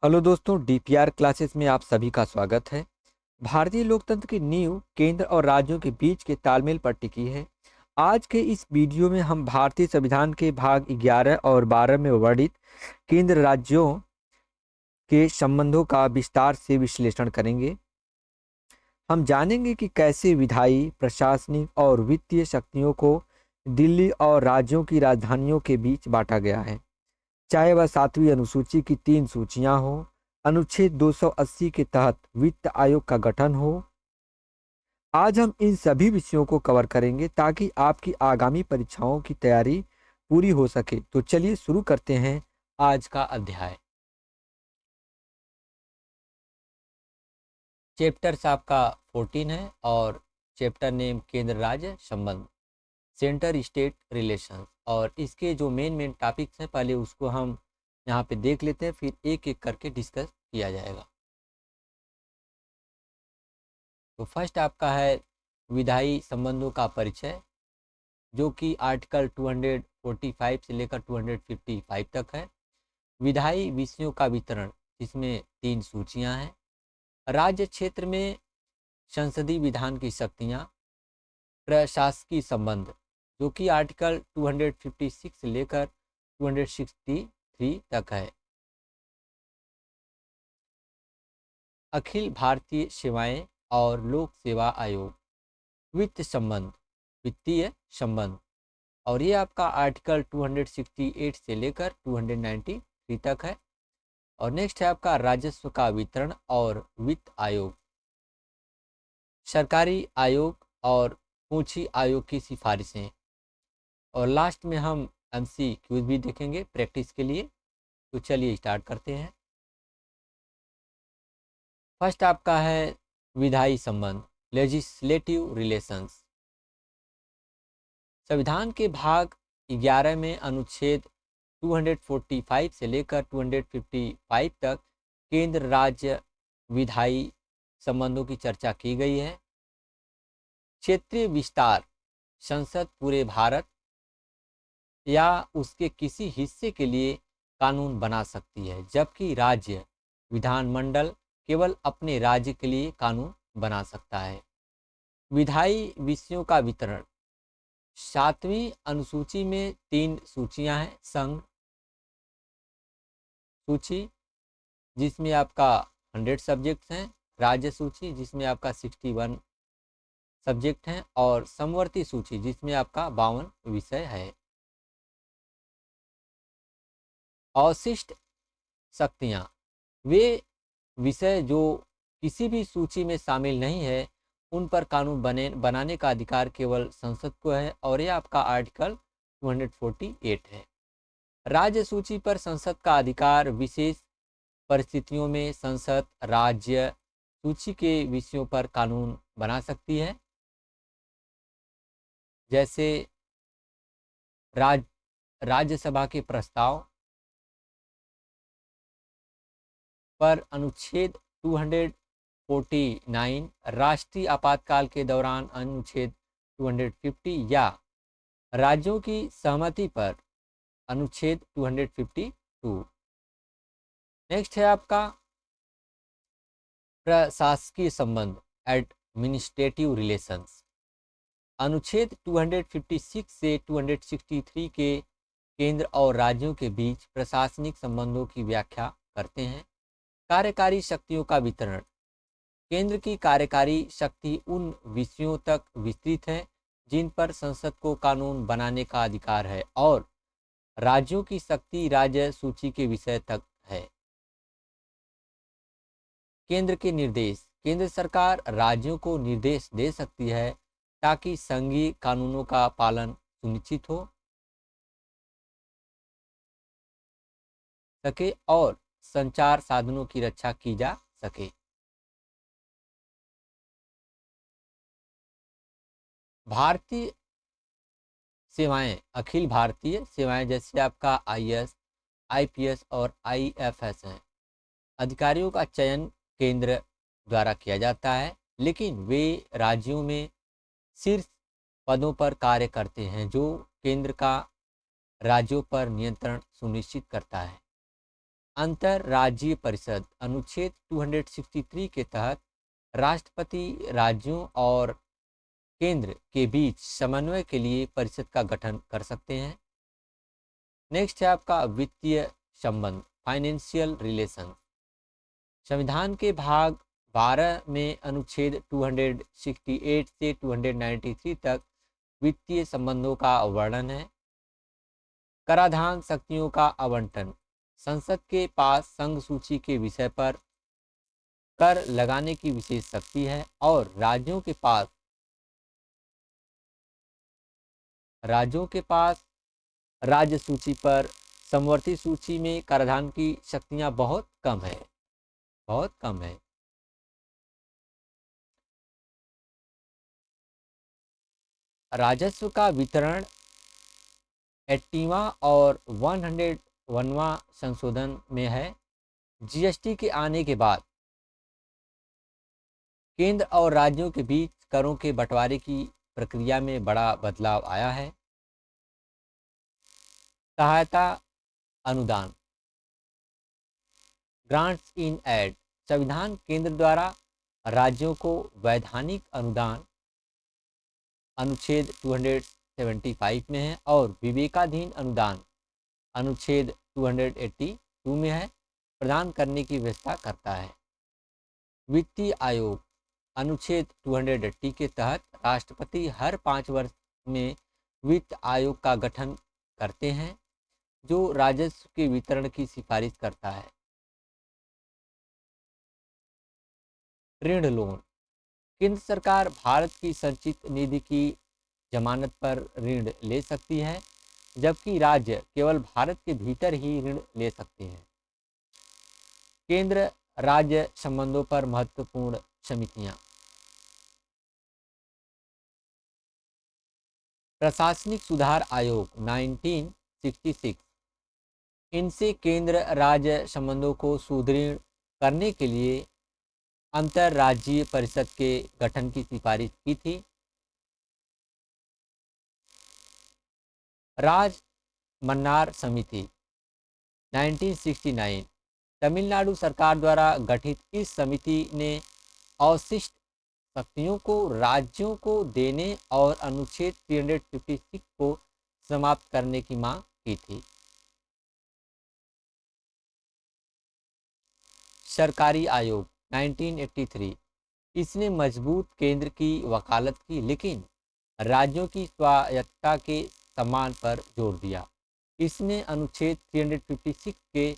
Hello दोस्तों, DPR classes में आप सभी का स्वागत है। भारतीय लोकतंत्र की नींव केंद्र और राज्यों के बीच के तालमेल पर टिकी है। आज के इस वीडियो में हम भारतीय संविधान के भाग 11 और 12 में वर्णित केंद्र राज्यों के संबंधों का विस्तार से विश्लेषण करेंगे। हम जानेंगे कि कैसे विधायी, प्रशासनिक और वित्तीय शक्तियों को दिल्ली और राज्यों की राजधानियों के बीच बांटा गया है, चाहे वह 7वीं अनुसूची की 3 सूचियां हो, अनुच्छेद 280 के तहत वित्त आयोग का गठन हो। आज हम इन सभी विषयों को कवर करेंगे ताकि आपकी आगामी परीक्षाओं की तैयारी पूरी हो सके। तो चलिए शुरू करते हैं आज का अध्याय। चैप्टर्स आपका 14 है और चैप्टर नेम केंद्र राज्य संबंध, सेंटर स्टेट रिलेशंस। और इसके जो मेन टॉपिक्स हैं पहले उसको हम यहाँ पे देख लेते हैं, फिर एक एक करके डिस्कस किया जाएगा। तो फर्स्ट आपका है विधायी संबंधों का परिचय, जो कि आर्टिकल 245 से लेकर 255 तक है। विधायी विषयों का वितरण, जिसमें 3 सूचियां हैं। राज्य क्षेत्र में संसदीय विधान की शक्तियां। प्रशासकीय संबंध, जो कि आर्टिकल 256 से लेकर 263 तक है। अखिल भारतीय सेवाएं और लोक सेवा आयोग। वित्त संबंध, वित्तीय संबंध, और ये आपका आर्टिकल 268 से लेकर 293 तक है। और नेक्स्ट है आपका राजस्व का वितरण और वित्त आयोग, सरकारी आयोग और पूंछी आयोग की सिफारिशें। और लास्ट में हम MCQs भी देखेंगे प्रैक्टिस के लिए। तो चलिए स्टार्ट करते हैं। फर्स्ट आपका है विधायी संबंध, लेजिस्लेटिव रिलेशंस। संविधान के भाग 11 में अनुच्छेद 245 से लेकर 255 तक केंद्र राज्य विधायी संबंधों की चर्चा की गई है। क्षेत्रीय विस्तार, संसद पूरे भारत या उसके किसी हिस्से के लिए कानून बना सकती है, जबकि राज्य विधानमंडल केवल अपने राज्य के लिए कानून बना सकता है। विधायी विषयों का वितरण, 7वीं अनुसूची में 3 सूचियां हैं। संघ सूची, जिसमें आपका 100 सब्जेक्ट्स हैं। राज्य सूची, जिसमें आपका 61 सब्जेक्ट हैं। और समवर्ती सूची, जिसमें आपका 52 विषय है। अवशिष्ट शक्तियां, वे विषय जो किसी भी सूची में शामिल नहीं है, उन पर कानून बनाने का अधिकार केवल संसद को है, और यह आपका आर्टिकल 248 है। राज्य सूची पर संसद का अधिकार, विशेष परिस्थितियों में संसद राज्य सूची के विषयों पर कानून बना सकती है, जैसे राज्यसभा के प्रस्ताव पर अनुच्छेद 249, राष्ट्रीय आपातकाल के दौरान अनुच्छेद 250, या राज्यों की सहमति पर अनुच्छेद 252। नेक्स्ट है आपका प्रशासकीय संबंध, एडमिनिस्ट्रेटिव रिलेशंस। अनुच्छेद 256 से 263 के केंद्र और राज्यों के बीच प्रशासनिक संबंधों की व्याख्या करते हैं। कार्यकारी शक्तियों का वितरण, केंद्र की कार्यकारी शक्ति उन विषयों तक विस्तृत है जिन पर संसद को कानून बनाने का अधिकार है, और राज्यों की शक्ति राज्य सूची के विषय तक है। केंद्र के निर्देश, केंद्र सरकार राज्यों को निर्देश दे सकती है ताकि संघीय कानूनों का पालन सुनिश्चित हो सके और संचार साधनों की रक्षा की जा सके। भारतीय सेवाएं, अखिल भारतीय सेवाएं, जैसे आपका IAS, IPS और IFS हैं। अधिकारियों का चयन केंद्र द्वारा किया जाता है, लेकिन वे राज्यों में शीर्ष पदों पर कार्य करते हैं, जो केंद्र का राज्यों पर नियंत्रण सुनिश्चित करता है। अंतर्राज्यीय परिषद अनुच्छेद 263 के तहत राष्ट्रपति राज्यों और केंद्र के बीच समन्वय के लिए परिषद का गठन कर सकते हैं। नेक्स्ट है आपका वित्तीय संबंध, फाइनेंशियल रिलेशन। संविधान के भाग 12 में अनुच्छेद 268 से 293 तक वित्तीय संबंधों का वर्णन है। कराधान शक्तियों का आवंटन, संसद के पास संघ सूची के विषय पर कर लगाने की विशेष शक्ति है और राज्यों के पास राज्य सूची पर समवर्ती सूची में कराधान की शक्तियां बहुत कम है। राजस्व का वितरण 80वां और 101वां संशोधन में है। जीएसटी के आने के बाद केंद्र और राज्यों के बीच करों के बंटवारे की प्रक्रिया में बड़ा बदलाव आया है। सहायता अनुदान, ग्रांट्स इन एड, संविधान केंद्र द्वारा राज्यों को वैधानिक अनुदान अनुच्छेद 275 में है और विवेकाधीन अनुदान अनुच्छेद 282 में है प्रदान करने की व्यवस्था करता है। वित्तीय आयोग अनुच्छेद 280 के तहत राष्ट्रपति हर 5 वर्ष में वित्त आयोग का गठन करते हैं जो राजस्व के वितरण की सिफारिश करता है। ऋण लोन, केंद्र सरकार भारत की संचित निधि की जमानत पर ऋण ले सकती है जबकि राज्य केवल भारत के भीतर ही ऋण ले सकते हैं। केंद्र राज्य संबंधों पर महत्वपूर्ण समितियां, प्रशासनिक सुधार आयोग 1966, इनसे केंद्र राज्य संबंधों को सुदृढ़ करने के लिए अंतर्राज्यीय परिषद के गठन की सिफारिश की थी। राज मन्नार समिति 1969, तमिलनाडु सरकार द्वारा गठित इस समिति ने अवशिष्ट शक्तियों को राज्यों को देने और अनुच्छेद 356 को समाप्त करने की मांग की थी। सरकारी आयोग 1983, इसने मजबूत केंद्र की वकालत की लेकिन राज्यों की स्वायत्तता के सम्मान पर जोर दिया। इसने अनुच्छेद 356 के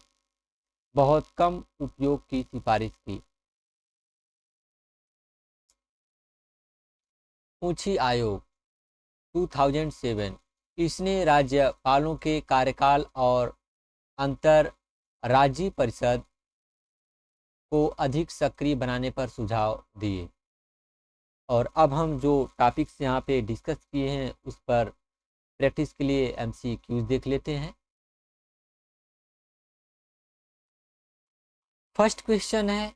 बहुत कम उपयोग की सिफारिश की। ऊंची आयोग 2007, इसने राज्यपालों के कार्यकाल और अंतर्राज्यीय परिषद को अधिक सक्रिय बनाने पर सुझाव दिए। और अब हम जो टॉपिक्स यहाँ पे डिस्कस किए हैं उस पर प्रैक्टिस के लिए एमसीक्यूज देख लेते हैं। फर्स्ट क्वेश्चन है,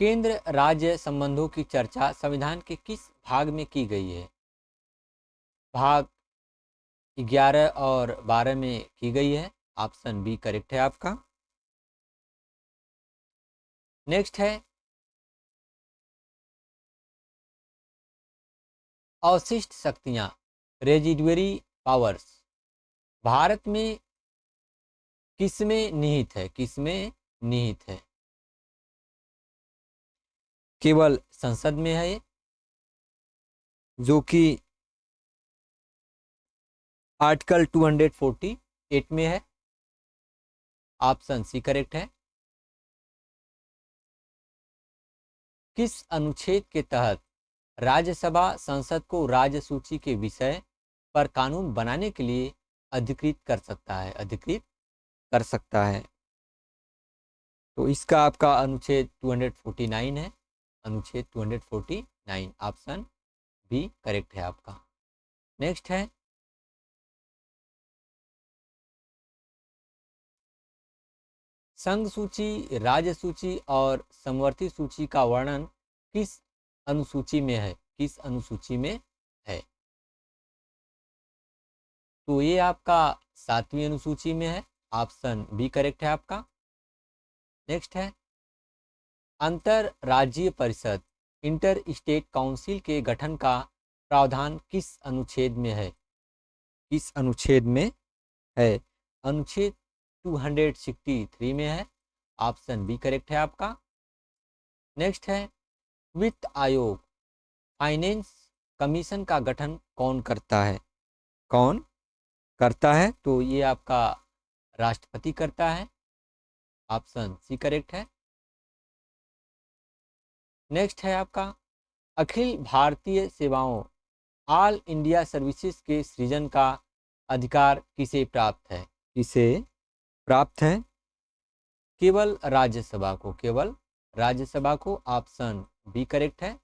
केंद्र राज्य संबंधों की चर्चा संविधान के किस भाग में की गई है? भाग 11 और 12 में की गई है। ऑप्शन बी करेक्ट है आपका। नेक्स्ट है, अवशिष्ट शक्तियां रेजिडुअरी पावर्स भारत में किसमें निहित है? केवल संसद में है जो कि आर्टिकल 248 में है। ऑप्शन सी करेक्ट है। किस अनुच्छेद के तहत राज्यसभा संसद को राज्य सूची के विषय पर कानून बनाने के लिए अधिकृत कर सकता है? तो इसका आपका अनुच्छेद 249 है। अनुच्छेद 249, ऑप्शन बी करेक्ट है आपका। नेक्स्ट है, संघ सूची, राज्य सूची और समवर्ती सूची का वर्णन किस अनुसूची में है? तो ये आपका 7वीं अनुसूची में है। ऑप्शन बी करेक्ट है आपका। नेक्स्ट है अंतर राज्यीय परिषद इंटर स्टेट काउंसिल के गठन का प्रावधान किस अनुच्छेद में है? किस अनुच्छेद में है? अनुच्छेद 263 में है। ऑप्शन बी करेक्ट है आपका। नेक्स्ट है वित्त आयोग फाइनेंस कमीशन का गठन कौन करता है? कौन करता है? तो ये आपका राष्ट्रपति करता है। ऑप्शन सी करेक्ट है। नेक्स्ट है आपका अखिल भारतीय सेवाओं ऑल इंडिया सर्विसेज के सृजन का अधिकार किसे प्राप्त है? किसे प्राप्त है? केवल राज्यसभा को, केवल राज्यसभा को। ऑप्शन बी करेक्ट है।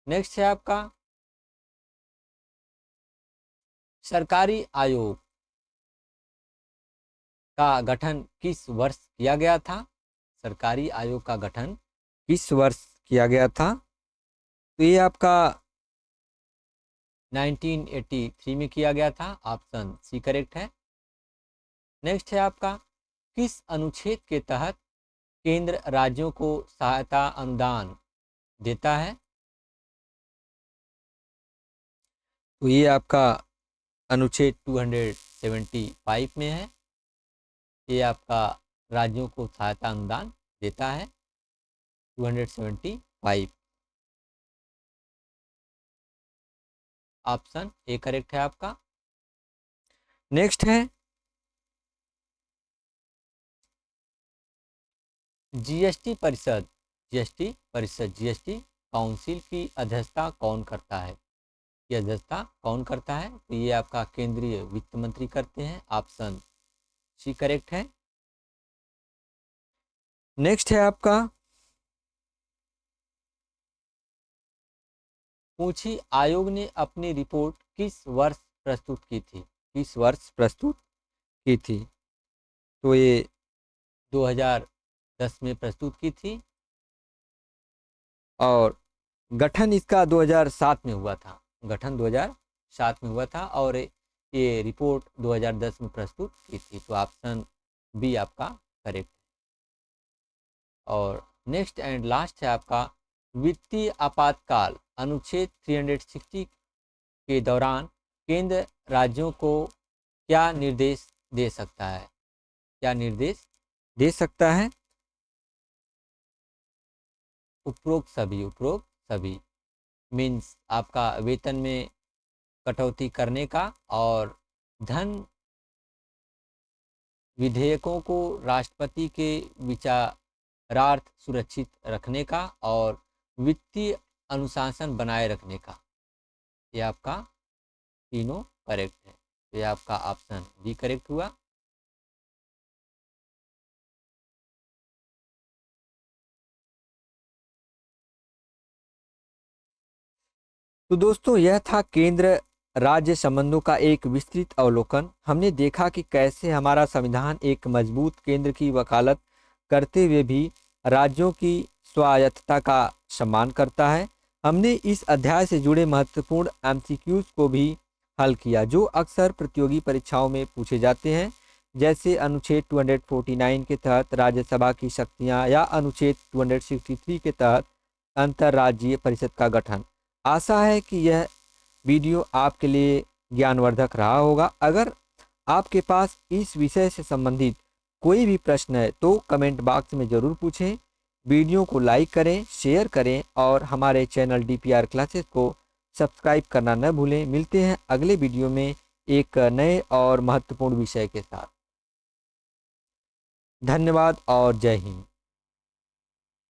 नेक्स्ट है आपका सरकारी आयोग का गठन किस वर्ष किया गया था? सरकारी आयोग का गठन किस वर्ष किया गया था? तो ये आपका 1983 में किया गया था। ऑप्शन सी करेक्ट है। नेक्स्ट है आपका किस अनुच्छेद के तहत केंद्र राज्यों को सहायता अनुदान देता है? तो ये आपका अनुच्छेद 275 में है। ये आपका राज्यों को सहायता अनुदान देता है 275। ऑप्शन ए करेक्ट है आपका। नेक्स्ट है जीएसटी परिषद जीएसटी काउंसिल की अध्यक्षता कौन करता है? की अध्यक्षता कौन करता है? तो ये आपका केंद्रीय वित्त मंत्री करते हैं। ऑप्शन सी करेक्ट है। नेक्स्ट है आपका पूंछी आयोग ने अपनी रिपोर्ट किस वर्ष प्रस्तुत की थी? किस वर्ष प्रस्तुत की थी? तो ये 2010 में प्रस्तुत की थी और गठन इसका 2007 में हुआ था। गठन 2007 में हुआ था और ये रिपोर्ट 2010 में प्रस्तुत की थी। तो ऑप्शन बी आपका करेक्ट है। और नेक्स्ट एंड लास्ट है आपका वित्तीय आपातकाल अनुच्छेद 360 के दौरान केंद्र राज्यों को क्या निर्देश दे सकता है? क्या निर्देश दे सकता है? उपरोक्त सभी मीन्स आपका वेतन में कटौती करने का और धन विधेयकों को राष्ट्रपति के विचारार्थ सुरक्षित रखने का और वित्तीय अनुशासन बनाए रखने का। ये आपका तीनों करेक्ट है। तो ये आपका ऑप्शन बी करेक्ट हुआ। तो दोस्तों यह था केंद्र राज्य संबंधों का एक विस्तृत अवलोकन। हमने देखा कि कैसे हमारा संविधान एक मजबूत केंद्र की वकालत करते हुए भी राज्यों की स्वायत्तता का सम्मान करता है। हमने इस अध्याय से जुड़े महत्वपूर्ण एमसीक्यूज को भी हल किया जो अक्सर प्रतियोगी परीक्षाओं में पूछे जाते हैं, जैसे अनुच्छेद 249 के तहत राज्यसभा की शक्तियां या अनुच्छेद 263 के तहत अंतर्राज्यीय परिषद का गठन। आशा है कि यह वीडियो आपके लिए ज्ञानवर्धक रहा होगा। अगर आपके पास इस विषय से संबंधित कोई भी प्रश्न है तो कमेंट बॉक्स में ज़रूर पूछें। वीडियो को लाइक करें, शेयर करें और हमारे चैनल DPR क्लासेस को सब्सक्राइब करना न भूलें। मिलते हैं अगले वीडियो में एक नए और महत्वपूर्ण विषय के साथ। धन्यवाद और जय हिंद।